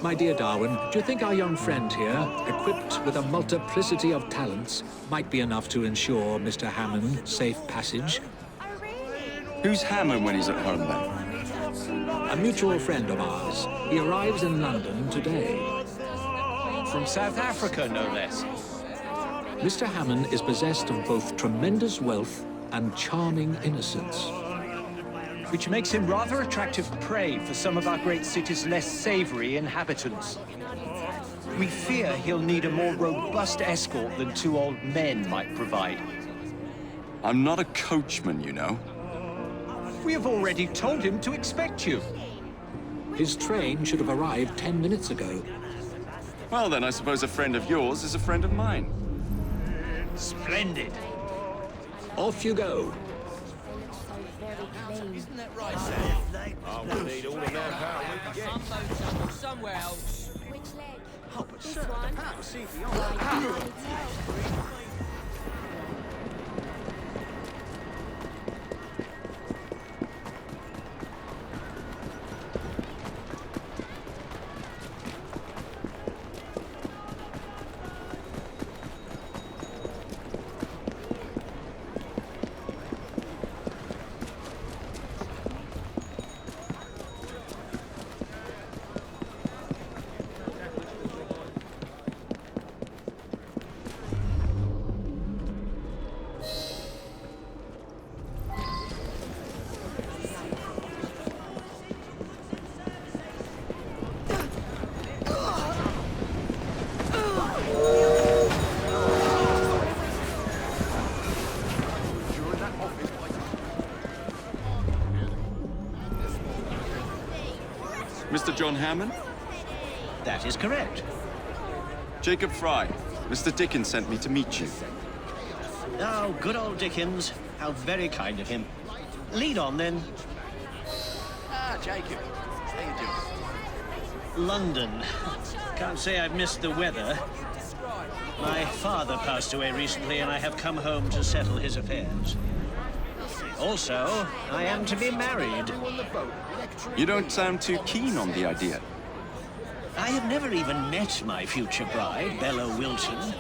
My dear Darwin, do you think our young friend here, equipped with a multiplicity of talents, might be enough to ensure Mr. Hammond safe passage? Who's Hammond when he's at home, then? A mutual friend of ours. He arrives in London today. From South Africa, no less. Mr. Hammond is possessed of both tremendous wealth and charming innocence. Which makes him rather attractive prey for some of our great city's less savory inhabitants. We fear he'll need a more robust escort than two old men might provide. I'm not a coachman, you know. We have already told him to expect you. His train should have arrived 10 minutes ago. Well, then I suppose a friend of yours is a friend of mine. Splendid. Off you go. Isn't that right, Sam? We'll need all the manpower we can get. Somewhere else. Which leg? Oh, but This sir, one? the power see I can hardly tell. Mr. John Hammond? That is correct. Jacob Fry. Mr. Dickens sent me to meet you. Oh, good old Dickens. How very kind of him. Lead on, then. Ah, Jacob. How you doing? London. Can't say I've missed the weather. My father passed away recently, and I have come home to settle his affairs. Also, I am to be married. You don't sound too keen on the idea. I have never even met my future bride, Bella Wilton.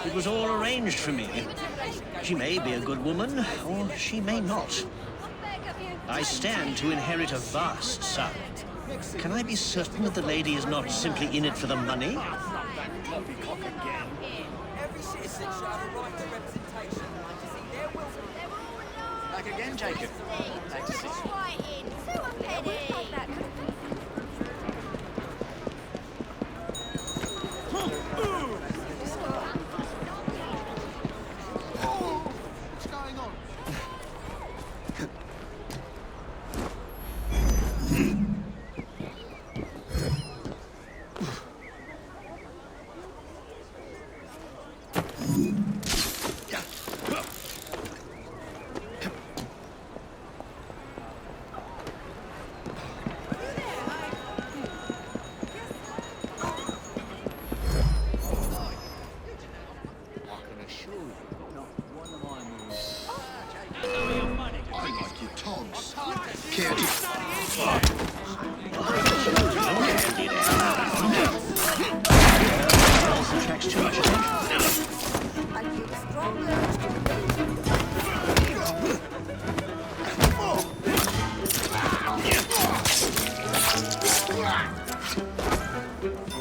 It was all arranged for me. She may be a good woman, or she may not. I stand to inherit a vast sum. Can I be certain that the lady is not simply in it for the money? Every citizen should have a right to representation. Back again, Jacob. Thanks to see you. What's going on?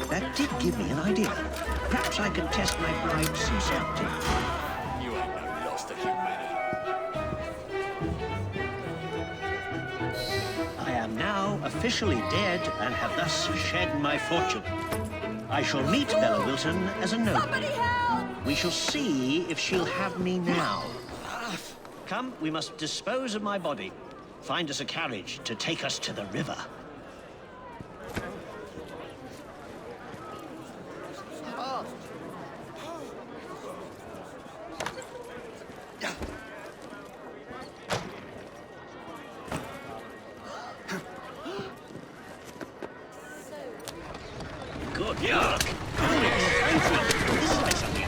That did give me an idea. Perhaps I can test my bride's sincerity. You ain't no loss to humanity. I am now officially dead and have thus shed my fortune. I shall meet Bella Wilton as a noble. We shall see if she'll have me now. Come, we must dispose of my body. Find us a carriage to take us to the river. Good luck. This is like something.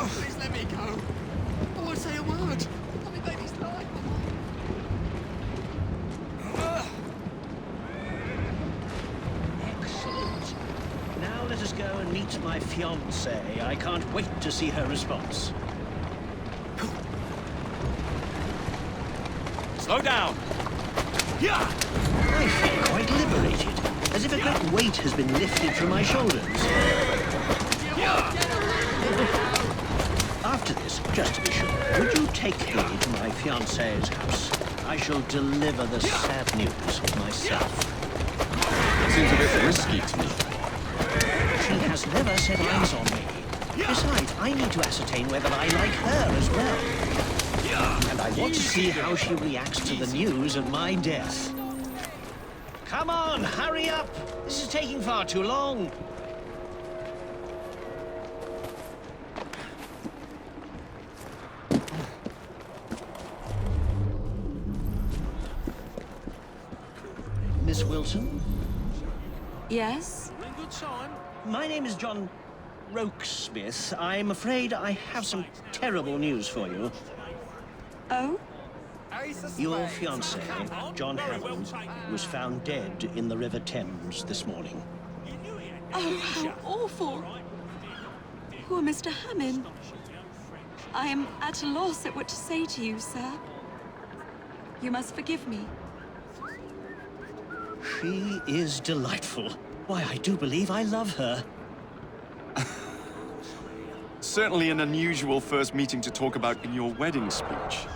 Please let me go. I won't say a word. Let me baby's life. Excellent. Now let us go and meet my fiancée. I can't wait to see her response. Slow down! Yeah! I feel quite liberated, as if a great weight has been lifted from my shoulders. After this, just to be sure, would you take me to my fiancée's house? I shall deliver the sad news myself. Seems a bit risky to me. She has never set eyes on me. Besides, I need to ascertain whether I like her as well. And I want to see how she reacts to the news of my death. Come on, hurry up! This is taking far too long. Miss Wilson? Yes? My name is John Rokesmith. I'm afraid I have some terrible news for you. Oh? Your fiancé, John Hammond, was found dead in the River Thames this morning. Oh, how awful. Poor Mr. Hammond. I am at a loss at what to say to you, sir. You must forgive me. She is delightful. Why, I do believe I love her. Certainly an unusual first meeting to talk about in your wedding speech.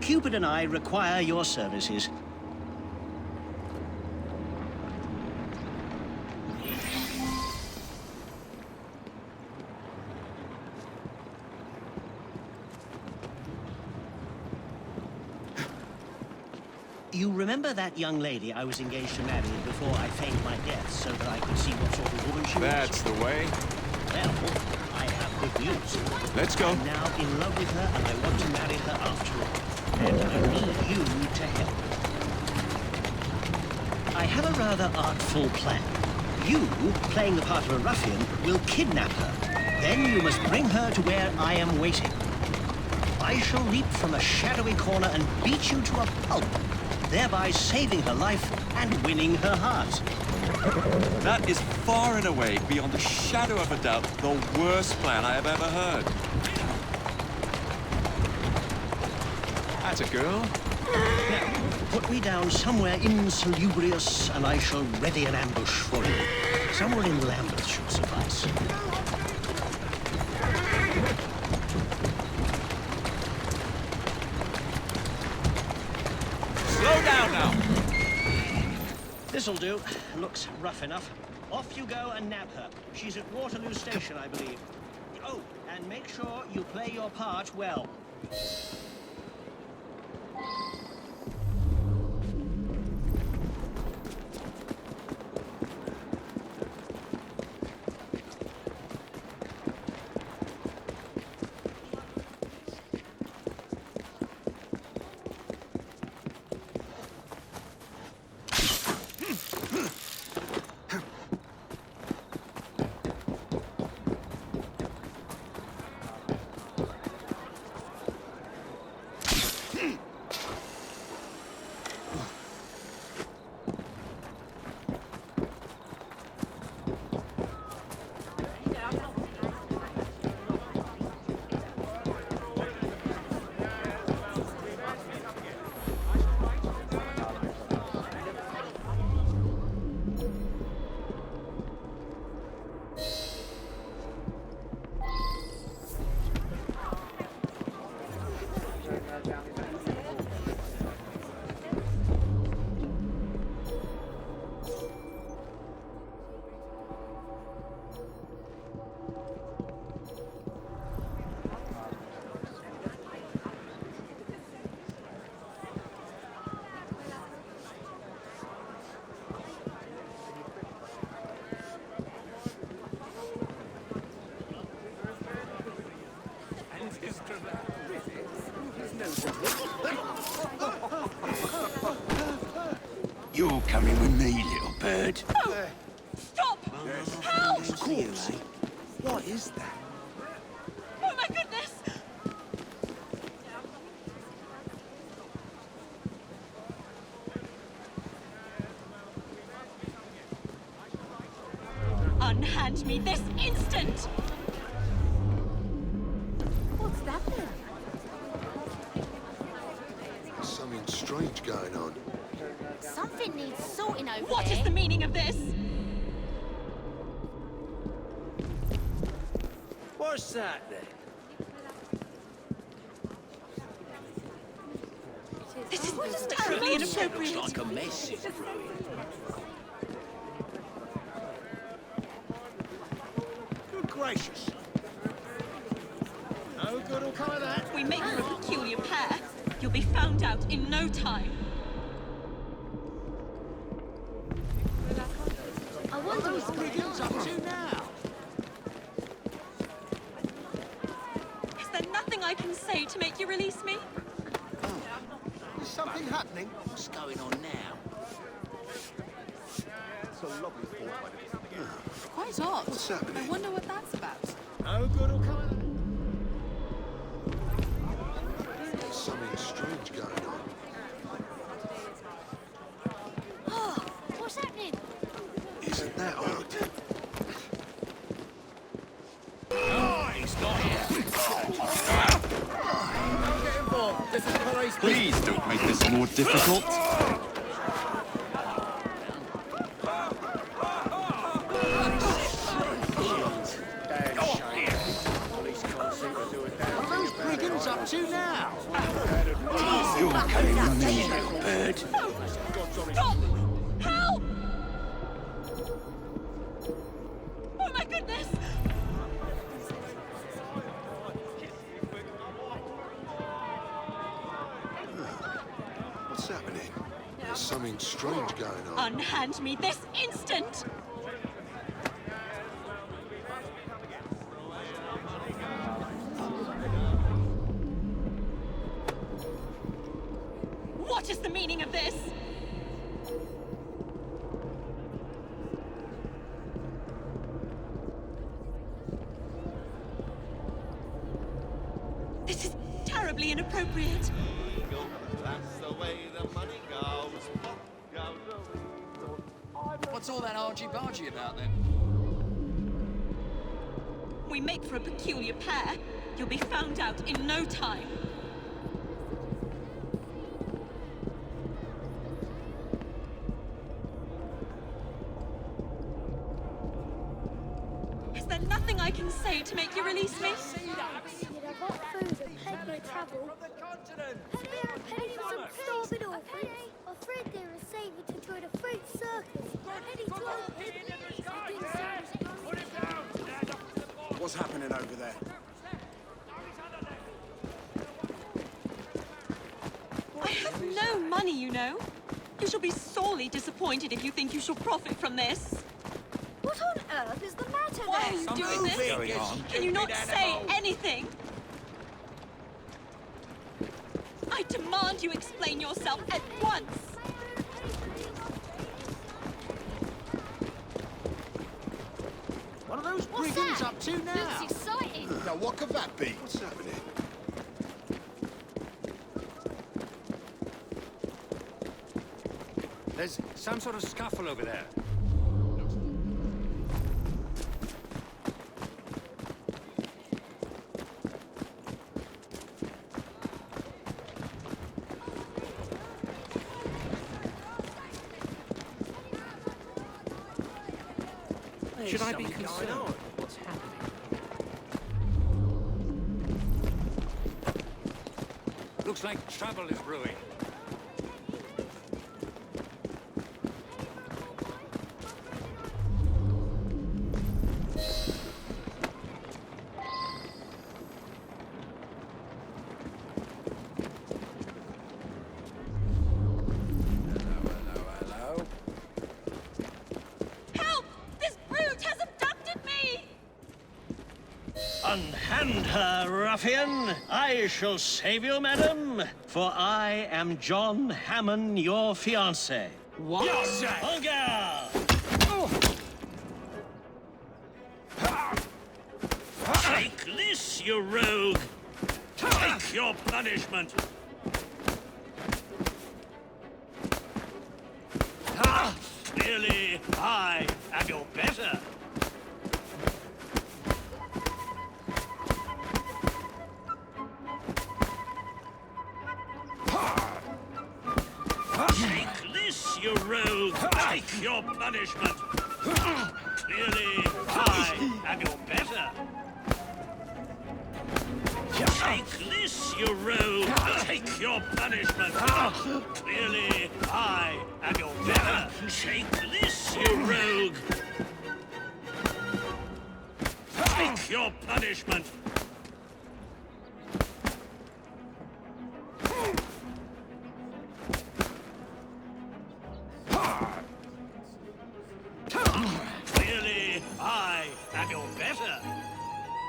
Cupid and I require your services. You remember that young lady I was engaged to marry before I feigned my death so that I could see what sort of woman she was? That's the way. Well, I have good news. Let's go. I'm now in love with her and I want to marry her after all. And I need you to help. I have a rather artful plan. You, playing the part of a ruffian, will kidnap her. Then you must bring her to where I am waiting. I shall leap from a shadowy corner and beat you to a pulp, thereby saving her life and winning her heart. That is far and away, beyond a shadow of a doubt, the worst plan I have ever heard. That's a girl. Now, put me down somewhere insalubrious, and I shall ready an ambush for you. Somewhere in Lambeth should suffice. Slow down now. This'll do. Looks rough enough. Off you go and nab her. She's at Waterloo Station, I believe. Oh, and make sure you play your part well. coming with me, little bird. Oh! Stop! Help! Of course. What is that? Oh my goodness! Unhand me this instant! What's that then? Something strange going on. Something needs sorting over What there. is the meaning of this? What's that then? This is terribly inappropriate. Looks like a mess is brewing. Good gracious. No good will come of that. We make for a peculiar pair. You'll be found out in no time. I wonder what's going on. Up to now. Is there nothing I can say to make you release me? Is something happening? What's going on now? It's a lovely thought, buddy. Quite odd. What's happening? I wonder what that's about. No good will come of that. There's something strange going on. Oh, what's happening? Isn't that odd? Oh, he's not here. Don't get involved. This is police. Please don't make this more difficult. What are those brigands up to now? You're coming with me, little bird. Stop! Help! Oh my goodness! What's happening? There's something strange going on. Unhand me this instant! What is the meaning of this? This is terribly inappropriate. That's the way the money goes. What's all that argy-bargy about then? We make for a peculiar pair. You'll be found out in no time. Is there nothing I can say to make you release me? Did I got food and paid my travel? Penny for some starving orphans. My friend there is saving to join a fruit circus. Penny told me. I didn't say What's happening over there? I have no money, you know. You shall be sorely disappointed if you think you shall profit from this. What on earth is the matter Why are there? you doing this? Can you not say anything? I demand you explain yourself at once. What are those What's brigands that? up to now? Looks exciting. Now, what could that be? What's happening? There's some sort of scuffle over there. Should I be concerned? What's happening? Looks like trouble is brewing. Help! This brute has abducted me! Unhand her, ruffian! I shall save you, madam, for I am John Hammond, your fiancé. What? Hunger! Take this, you rogue! Take your punishment! Clearly, I am your better. Take this, you rogue! Take your punishment! Clearly, I am your better. Take this, you rogue! Take your punishment! Clearly, I am your better! Take this, you rogue! Take your punishment! Clearly, I am your better!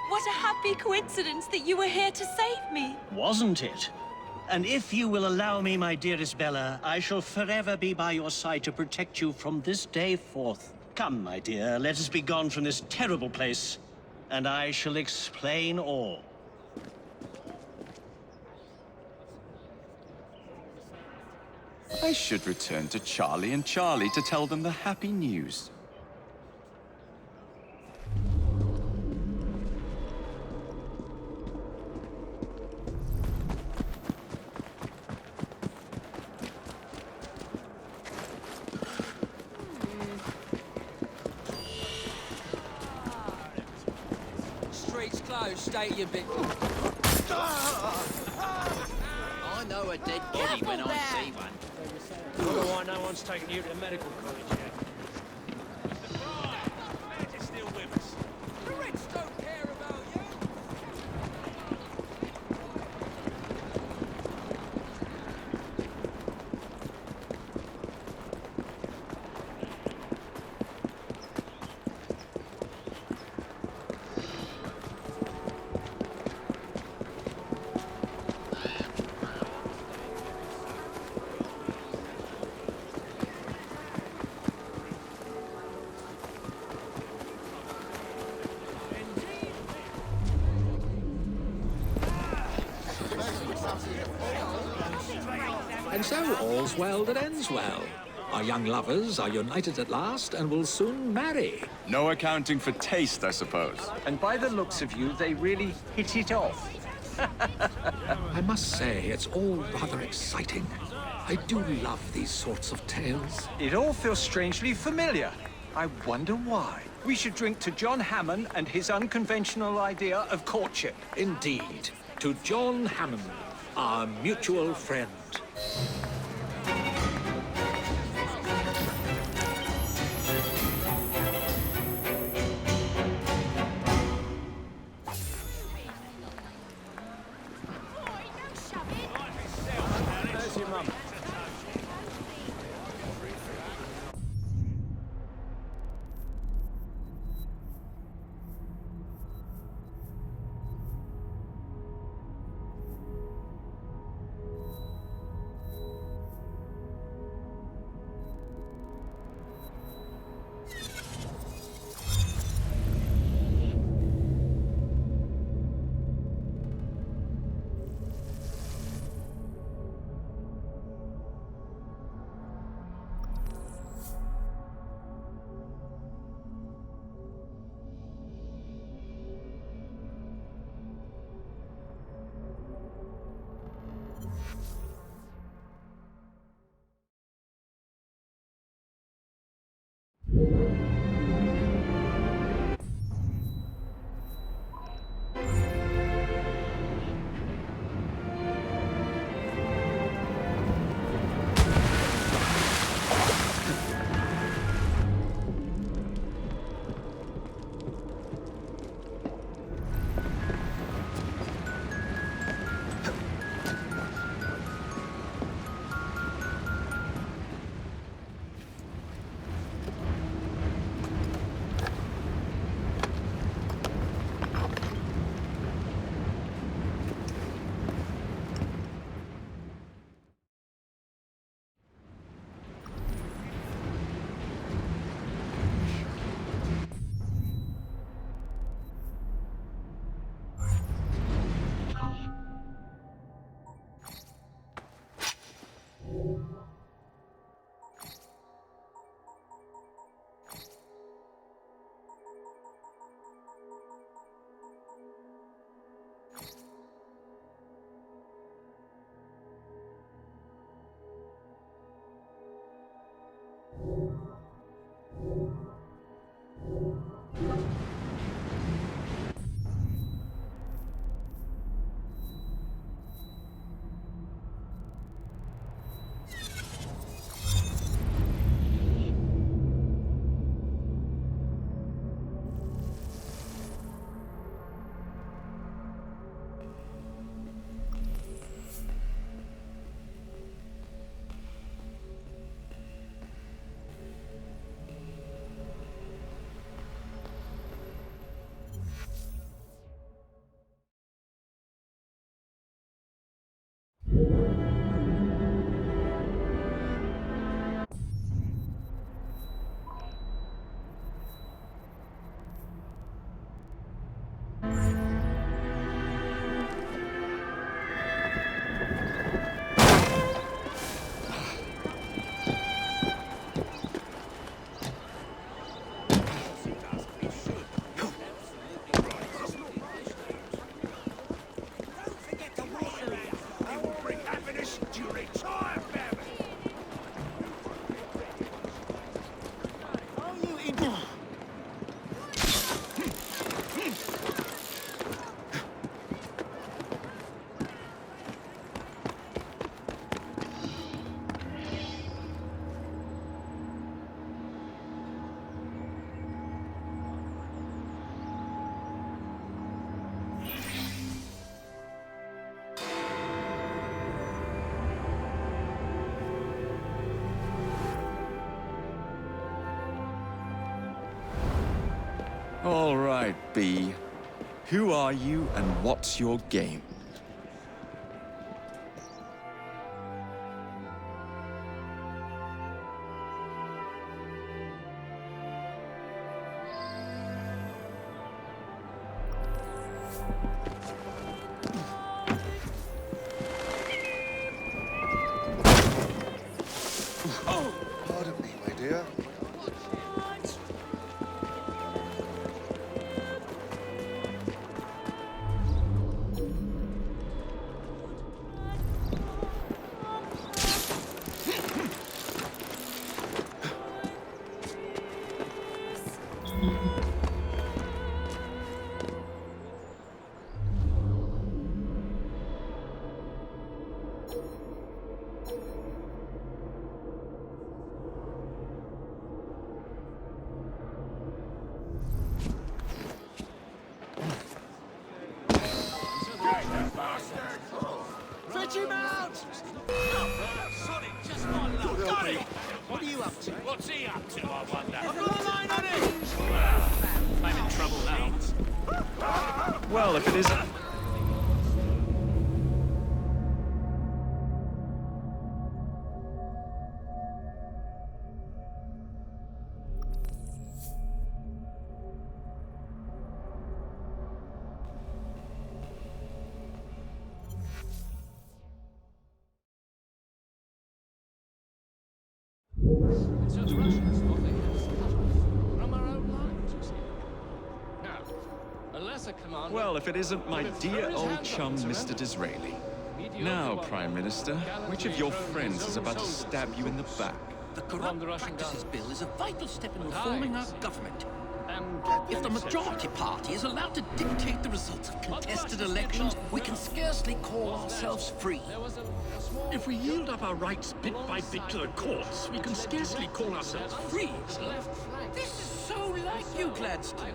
What a happy coincidence that you were here to save me. Wasn't it? And if you will allow me, my dearest Bella, I shall forever be by your side to protect you from this day forth. Come, my dear, let us be gone from this terrible place, and I shall explain all. I should return to Charlie and Charlie to tell them the happy news. Street's closed, stay your bit. I know a dead body when I see one. Wonder why no one's taken you to the medical college yet. It's still with us. The rich don't care about you. And so all's well that ends well. Our young lovers are united at last and will soon marry. No accounting for taste, I suppose. And by the looks of you, they really hit it off. I must say, it's all rather exciting. I do love these sorts of tales. It all feels strangely familiar. I wonder why. We should drink to John Hammond and his unconventional idea of courtship. Indeed, to John Hammond, our mutual friend. There's your mum. All right, B. Who are you and what's your game? Pardon me, my dear. Fetch him out! Sorry, just my luck. Got it! What are you up to? What's he up to, I wonder? I've got a line on it! I'm in trouble now. Well, if it isn't... So it's Russians, what they have is from our own lines, you see. Now, a lesser command. Well, if it isn't my dear old chum, Mr. Disraeli. Now, Prime Minister, which of your friends is about to stab you in the back? The Corrupt Practices Bill is a vital step in reforming our government. And If the majority party is allowed to dictate the results of contested elections, we can scarcely call ourselves free. If we yield up our rights bit by bit to the courts, we can scarcely call ourselves free. This is so like you, Gladstone.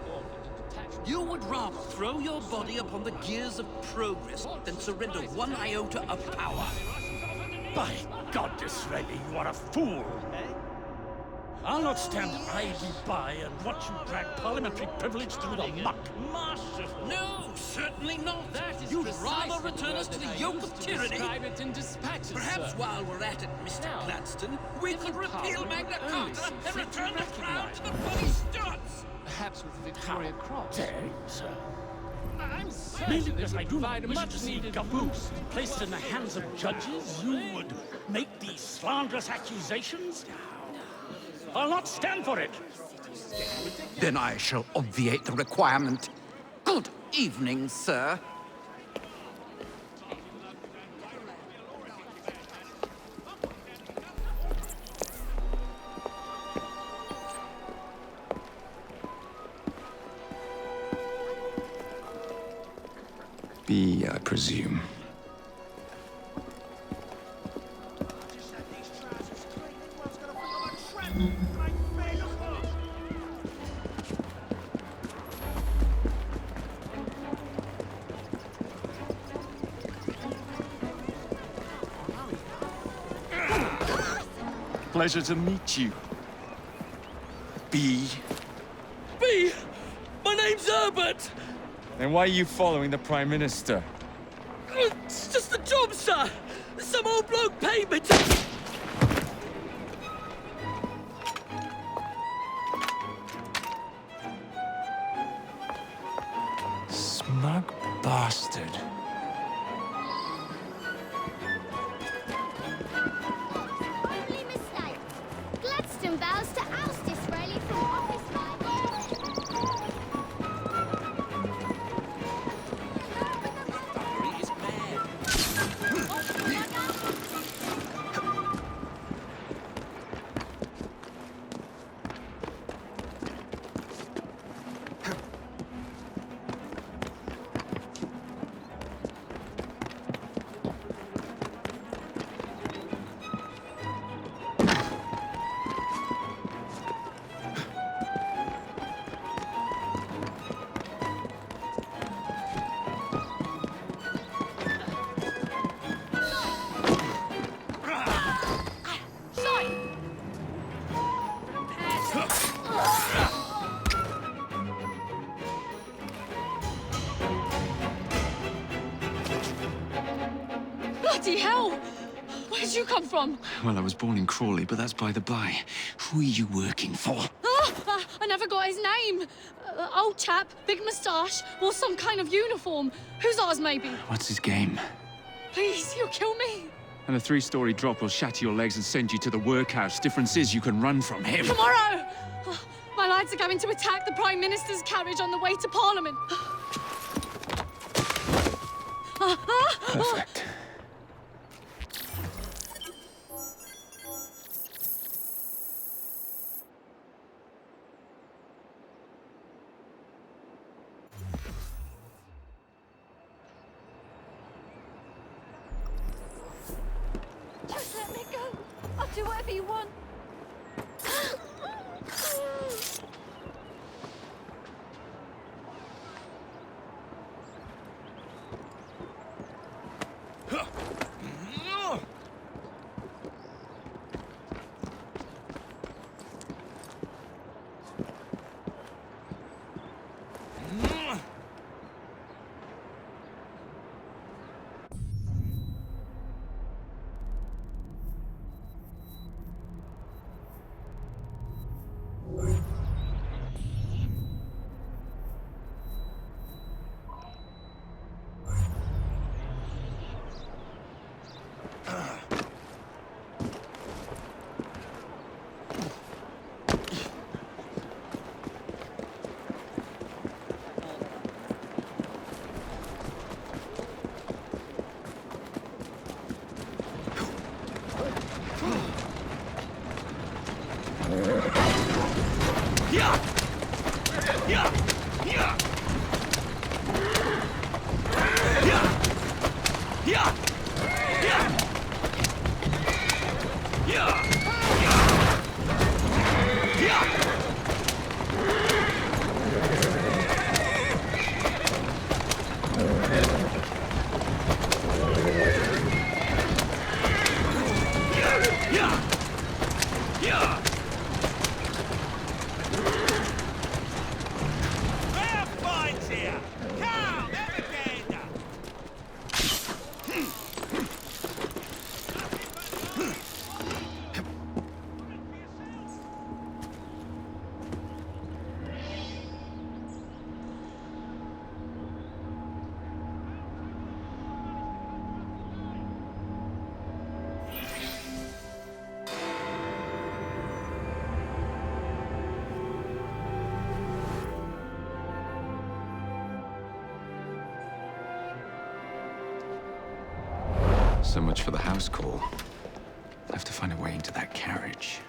You would rather throw your body upon the gears of progress than surrender one iota of power. By God, Disraeli, you are a fool! I'll not stand idly by and watch you drag parliamentary privilege through the muck. No, certainly not. You'd rather return us to the yoke of tyranny. Perhaps while we're at it, Mr. Gladstone, we could repeal Magna Carta and return the crown to the bloody Stuarts. perhaps with the Victoria Cross. Thames. I'm Meaning certain that I do not wish much to see needed government boost. placed in the hands of judges. You would make these slanderous accusations? I'll not stand for it. Then I shall obviate the requirement. Good evening, sir. B, I presume. Pleasure to meet you. B. B! My name's Herbert! Then why are you following the Prime Minister? It's just the job, sir! Some old bloke paid me to... Smug bastard. Only mistake. Gladstone vows to oust Disraeli from office by Bloody hell! Where'd you come from? Well, I was born in Crawley, but that's by the by. Who are you working for? I never got his name. Old chap, big moustache, wore some kind of uniform. Who's ours, maybe? What's his game? Please, you'll kill me. And a 3-story drop will shatter your legs and send you to the workhouse. Difference is you can run from him. Tomorrow! My lads are going to attack the Prime Minister's carriage on the way to Parliament. Perfect. Just let me go. I'll do whatever you want. So much for the house call. I'll have to find a way into that carriage.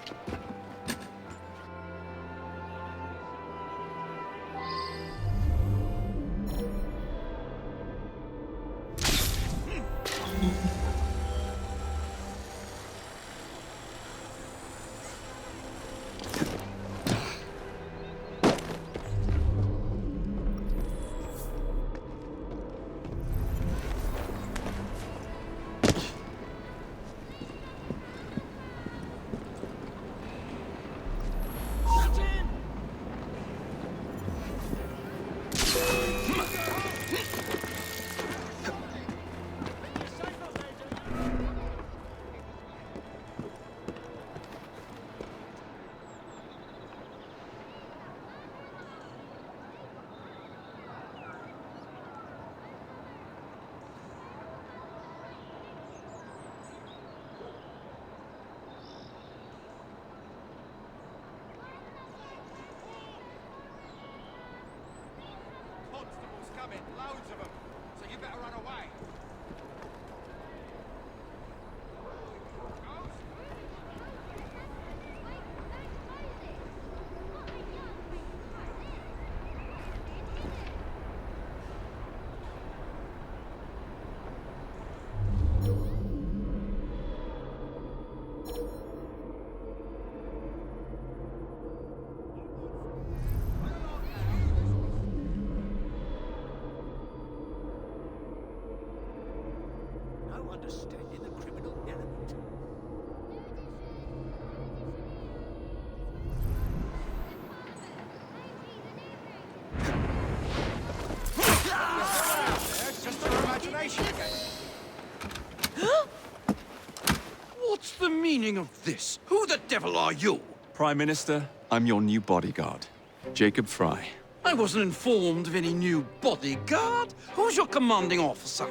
meaning of this? Who the devil are you? Prime Minister, I'm your new bodyguard, Jacob Fry. I wasn't informed of any new bodyguard. Who's your commanding officer?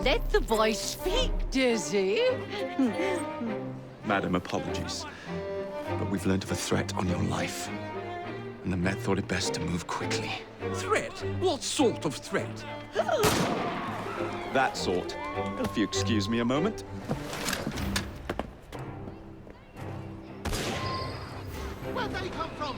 Let the boy speak, Dizzy. Madam, apologies. But we've learned of a threat on your life. And the Met thought it best to move quickly. Threat? What sort of threat? That sort. If you excuse me a moment. Where'd they come from?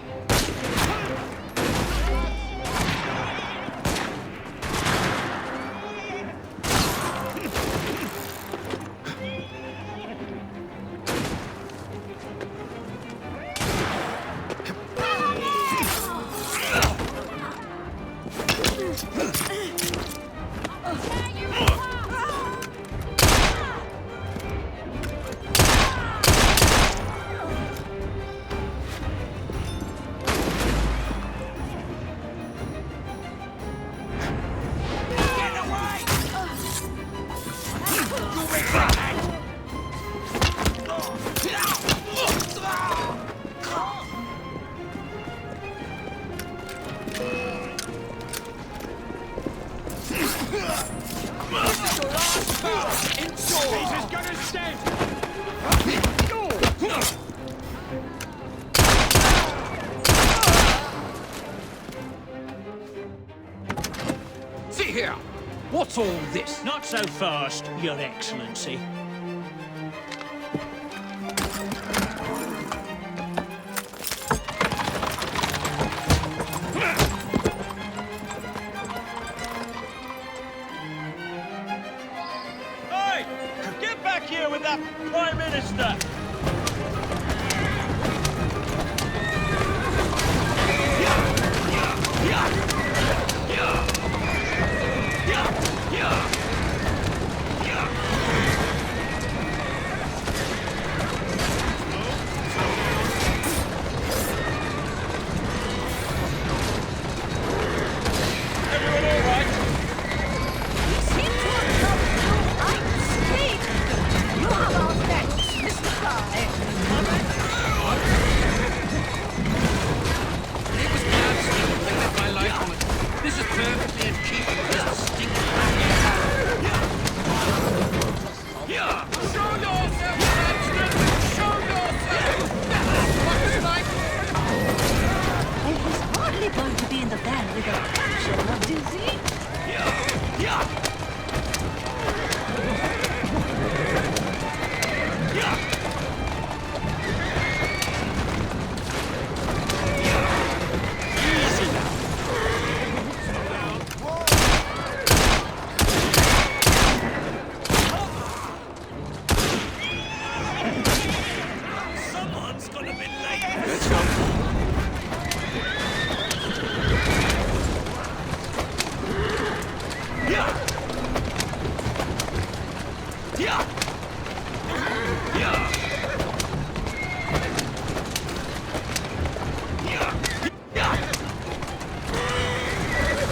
See here. What's all this? Not so fast, Your Excellency. Hey! Get back here with that Prime Minister!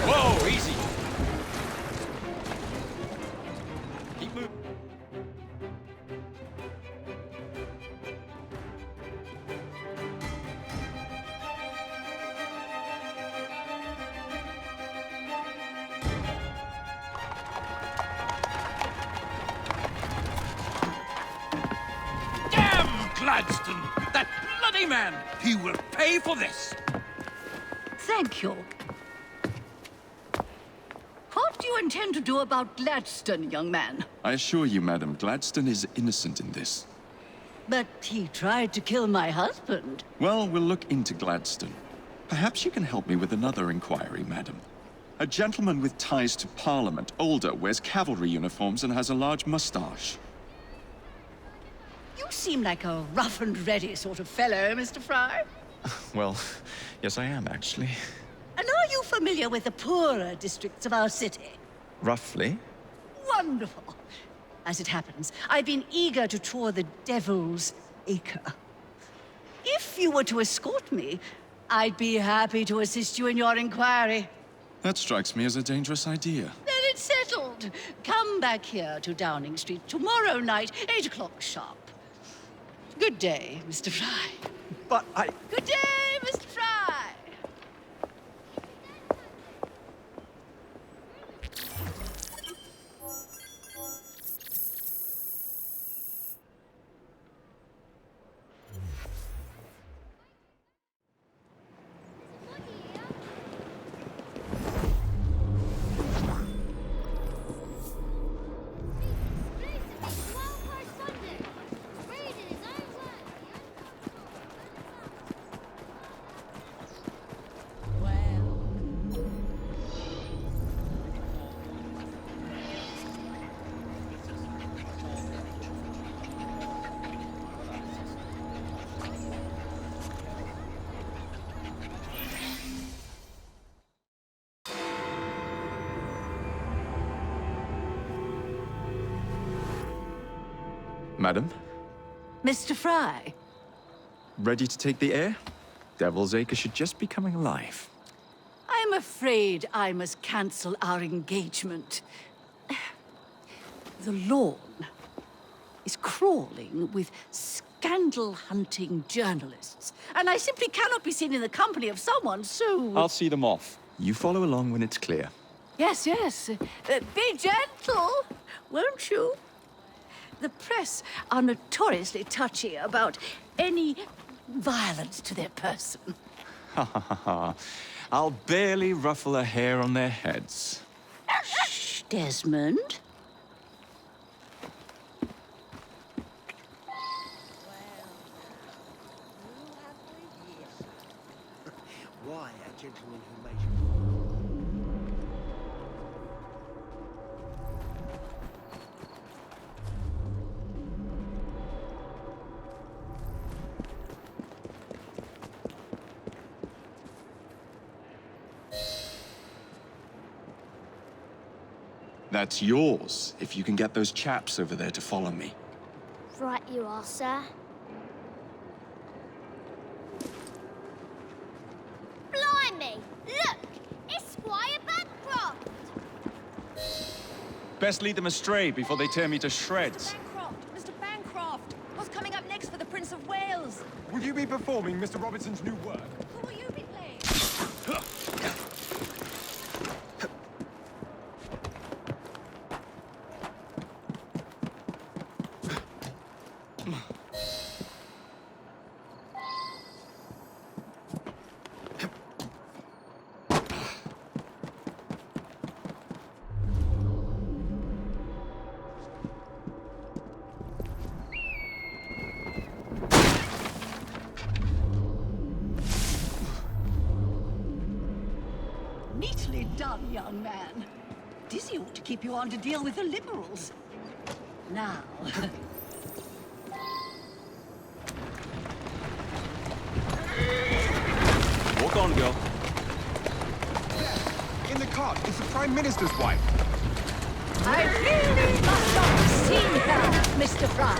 Whoa, easy. Keep moving. Gladstone! That bloody man! He will pay for this! Thank you. What do you intend to do about Gladstone, young man? I assure you, Madam, Gladstone is innocent in this. But he tried to kill my husband. Well, we'll look into Gladstone. Perhaps you can help me with another inquiry, Madam. A gentleman with ties to Parliament, older, wears cavalry uniforms and has a large mustache. You seem like a rough and ready sort of fellow, Mr. Fry. Well, yes I am, actually. And are you familiar with the poorer districts of our city? Roughly. Wonderful. As it happens, I've been eager to tour the Devil's Acre. If you were to escort me, I'd be happy to assist you in your inquiry. That strikes me as a dangerous idea. Then it's settled. Come back here to Downing Street tomorrow night, 8 o'clock sharp. Good day, Mr. Fry. But I... Good day, Mr. Fry. Madam, Mr. Fry. ready to take the air? Devil's Acre should just be coming alive. I'm afraid I must cancel our engagement. The lawn is crawling with scandal-hunting journalists, and I simply cannot be seen in the company of someone so... I'll see them off. You follow along when it's clear. Yes, yes. Be gentle, won't you? The press are notoriously touchy about any violence to their person. Ha ha ha ha. I'll barely ruffle a hair on their heads. Shh, Desmond. Why a gentleman who makes you... That's yours, if you can get those chaps over there to follow me. Right you are, sir. Blimey! Look! It's Squire Bancroft! Best lead them astray before they tear me to shreds. Bancroft! Mr. Bancroft! What's coming up next for the Prince of Wales? Will you be performing Mr. Robertson's new work? Who will you be playing? Neatly done, young man. Dizzy ought to keep you on to deal with the Liberals. Now... Walk on, girl. In the cart, it's the Prime Minister's wife. I really must not see her, Mr. Fry.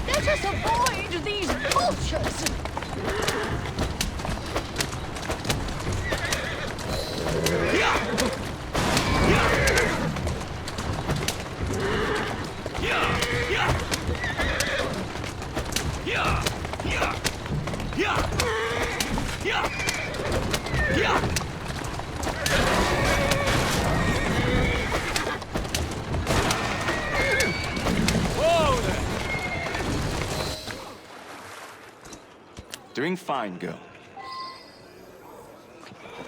Let us avoid these vultures. Doing fine, girl.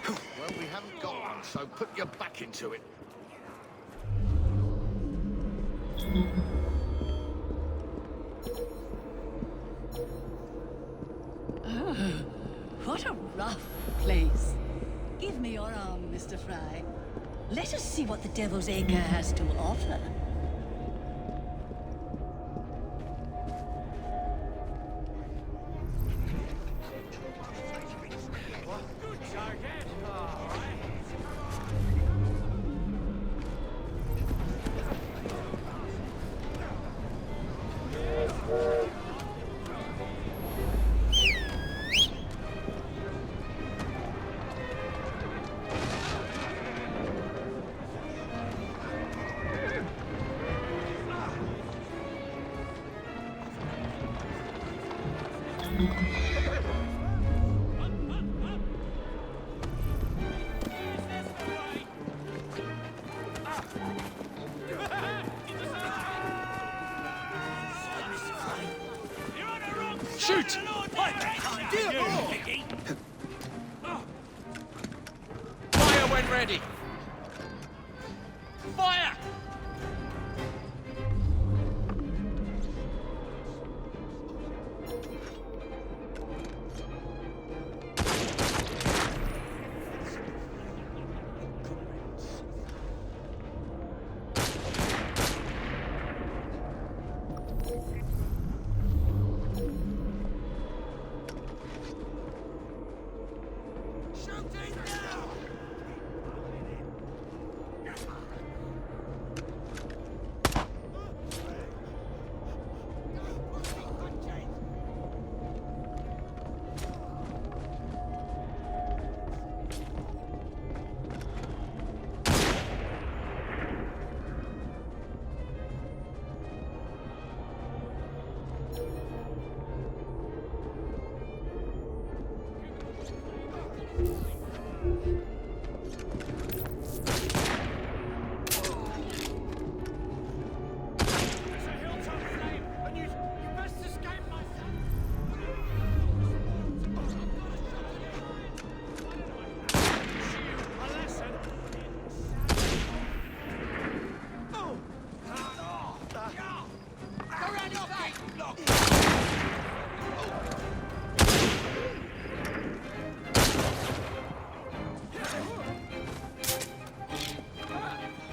Well, we haven't got one, so put your back into it. Oh, what a rough place. Give me your arm, Mr. Fry. Let us see what the Devil's Acre has to offer. Shoot! Fire when ready! Fire!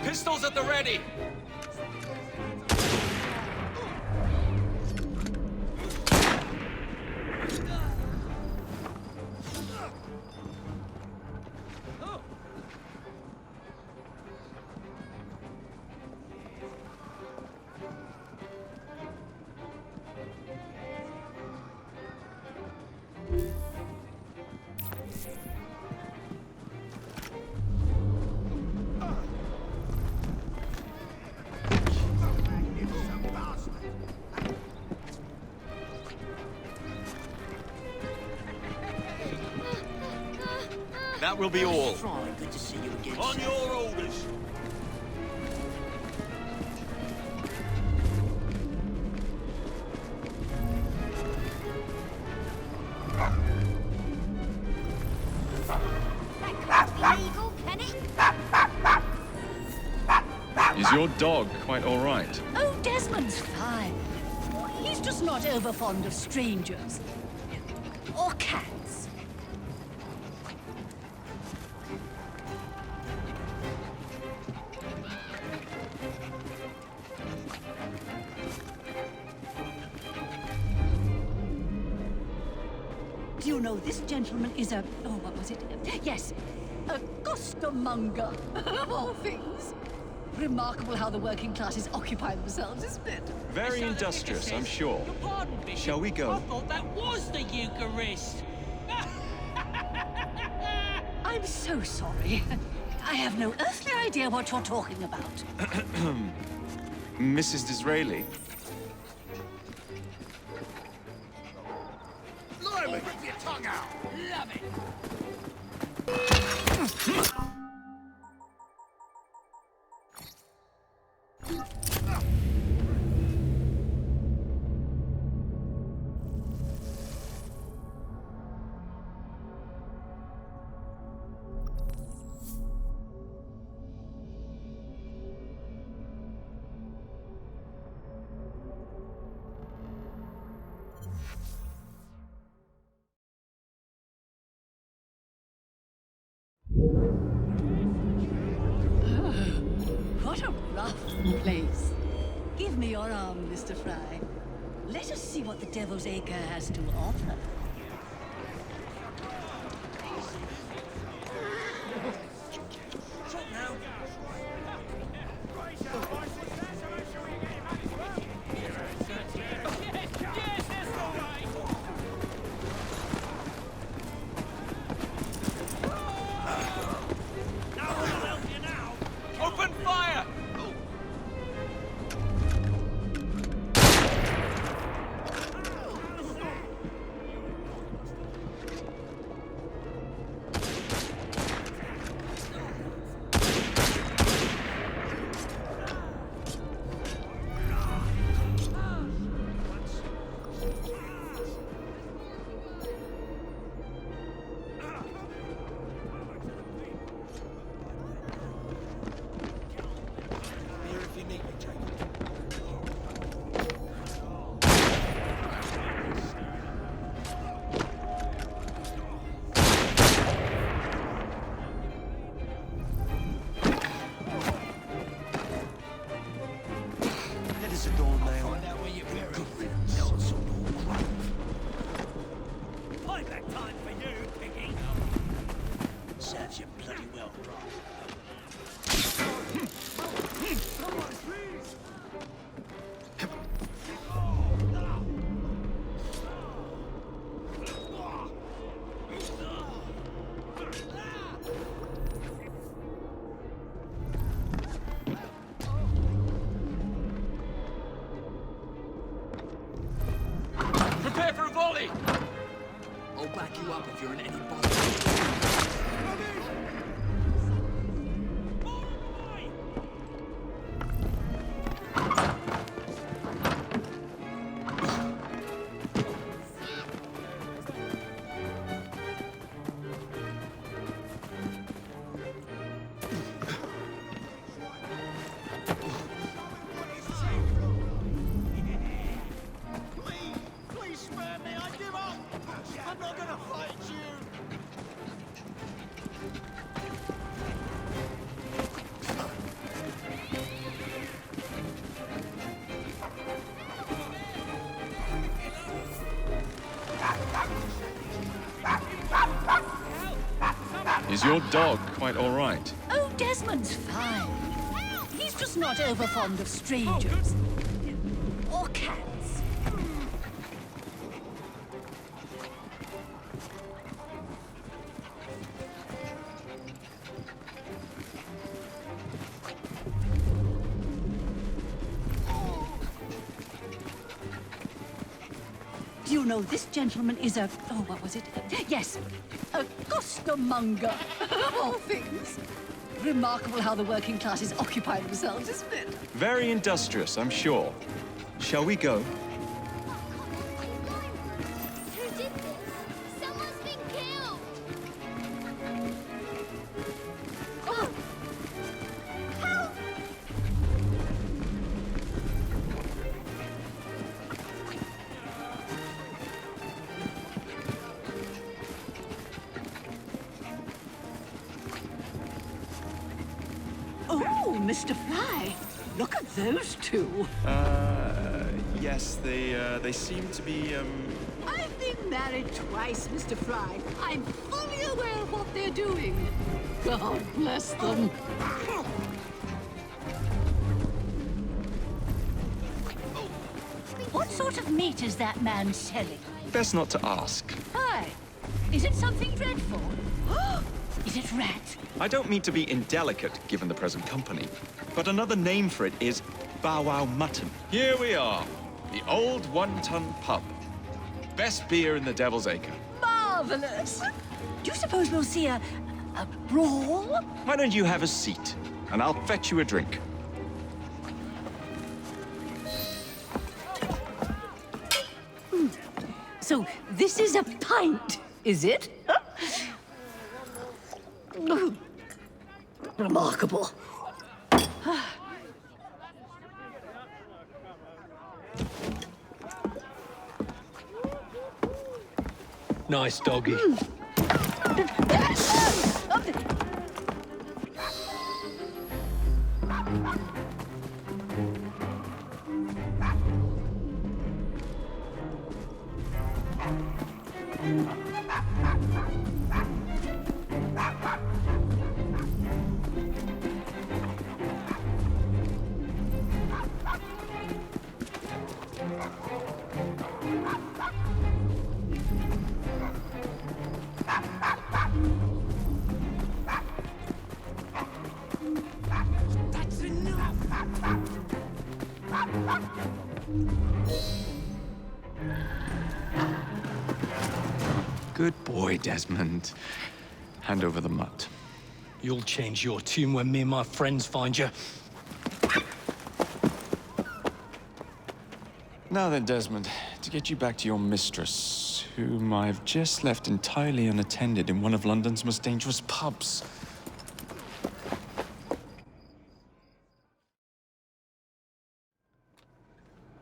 Pistols at the ready! That will be all. Good to see you again. On your orders. Legal, can it? Is your dog quite all right? Oh, Desmond's fine. He's just not over fond of strangers. Or cats. Do you know, this gentleman is a... oh, what was it? Yes, a costermonger, of all things. Remarkable how the working classes occupy themselves, isn't it? Very industrious, I'm sure. Your pardon, Bishop. Shall we go? I thought that was the Eucharist. I'm so sorry. I have no earthly idea what you're talking about. Mrs. Disraeli? Blimey, rip your tongue out! Love it. What a rough place. Give me your arm, Mr. Fry. Let us see what the Devil's Acre has to offer. Open fire! serves you bloody well, Prepare for a volley! I'll back you up if you're in any bother. Please spare me, I give up! I'm not gonna fight you! Is your dog quite all right? Oh, Desmond's fine. He's just not over fond of strangers. Or cats. Do you know this gentleman is a... oh, what was it? Yes, a costermonger, of all things. Remarkable how the working classes occupy themselves, isn't it? Very industrious, I'm sure. Shall we go? Who did this? Someone's been killed! Oh! Help! Oh, Mr. Fry, look at those two. Yes, they seem to be, I've been married twice, Mr. Fry. I'm fully aware of what they're doing. God bless them. What sort of meat is that man selling? best not to ask. Why? Is it something dreadful? Is it rat? I don't mean to be indelicate, given the present company, but another name for it is bow wow mutton. Here we are, the old one-ton pub. Best beer in the Devil's Acre. Marvelous! Do you suppose we'll see a brawl? Why don't you have a seat, and I'll fetch you a drink. So this is a pint, is it? Remarkable. Nice doggy. That's enough! Good boy, Desmond. Hand over the mutt. You'll change your tune when me and my friends find you. Now then, Desmond, to get you back to your mistress, whom I've just left entirely unattended in one of London's most dangerous pubs.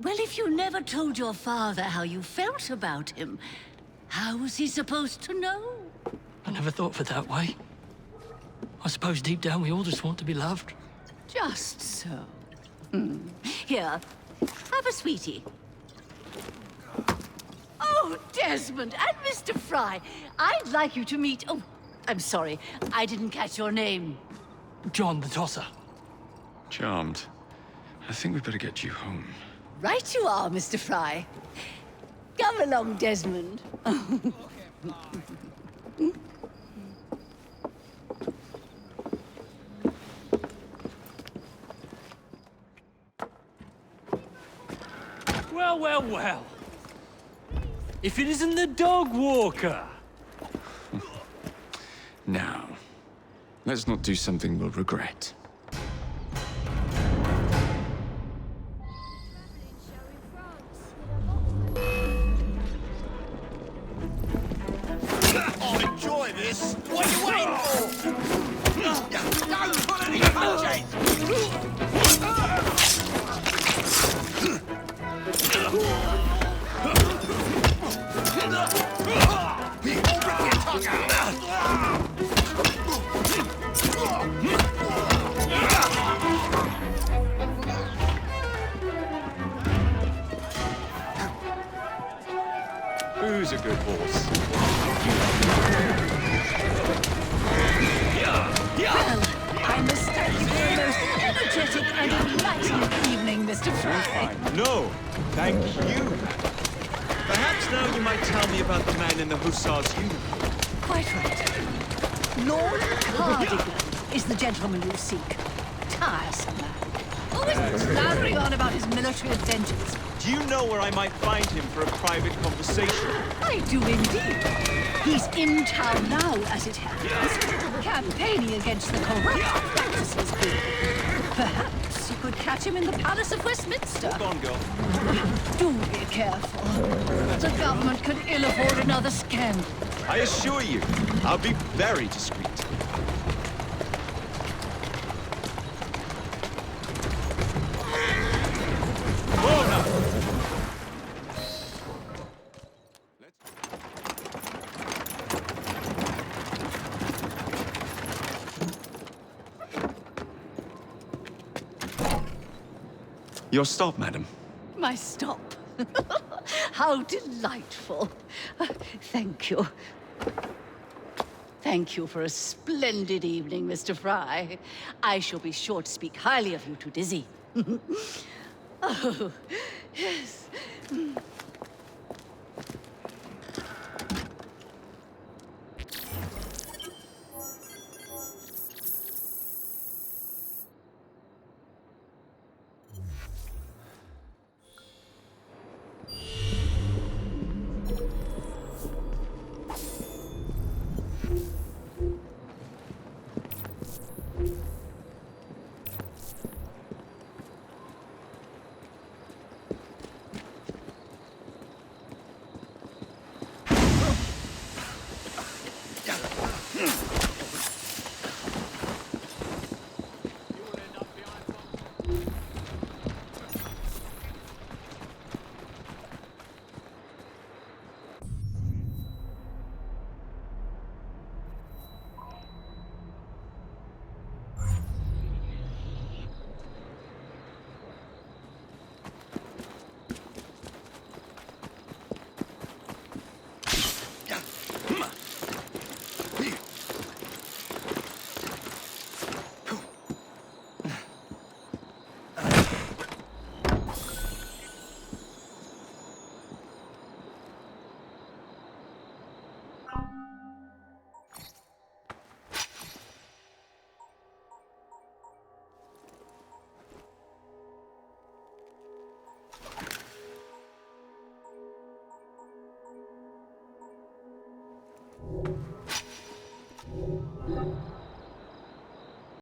Well, if you never told your father how you felt about him, how was he supposed to know? I never thought of it that way. I suppose deep down we all just want to be loved. Just so. Here, have a sweetie. Oh, Desmond and Mr. Fry, I'd like you to meet... Oh, I'm sorry, I didn't catch your name. John the Tosser. Charmed. I think we better get you home. Right you are, Mr. Fry. Come along, Desmond. Well, well, well. If it isn't the dog walker. Now, let's not do something we'll regret. I'll enjoy this. What are you waiting for? Don't pull any punches! Who's a good horse? Well, I must thank you for a most energetic and enlightening evening, Mr. Fry. No, thank you. Perhaps now you might tell me about the man in the hussar's uniform. Quite right. Lord Cardigan is the gentleman you seek. Tiresome man. Always blathering on about his military adventures. Do you know where I might find him for a private conversation? I do indeed. He's in town now, as it happens, campaigning against the corrupt practices bill. Perhaps you could catch him in the Palace of Westminster. Hold on, girl. Do be careful. The government could ill afford another scandal. I assure you, I'll be very discreet. Whoa, now. Your stop, madam. My stop. How delightful. Thank you. Thank you for a splendid evening, Mr. Fry. I shall be sure to speak highly of you to Dizzy. Oh, yes.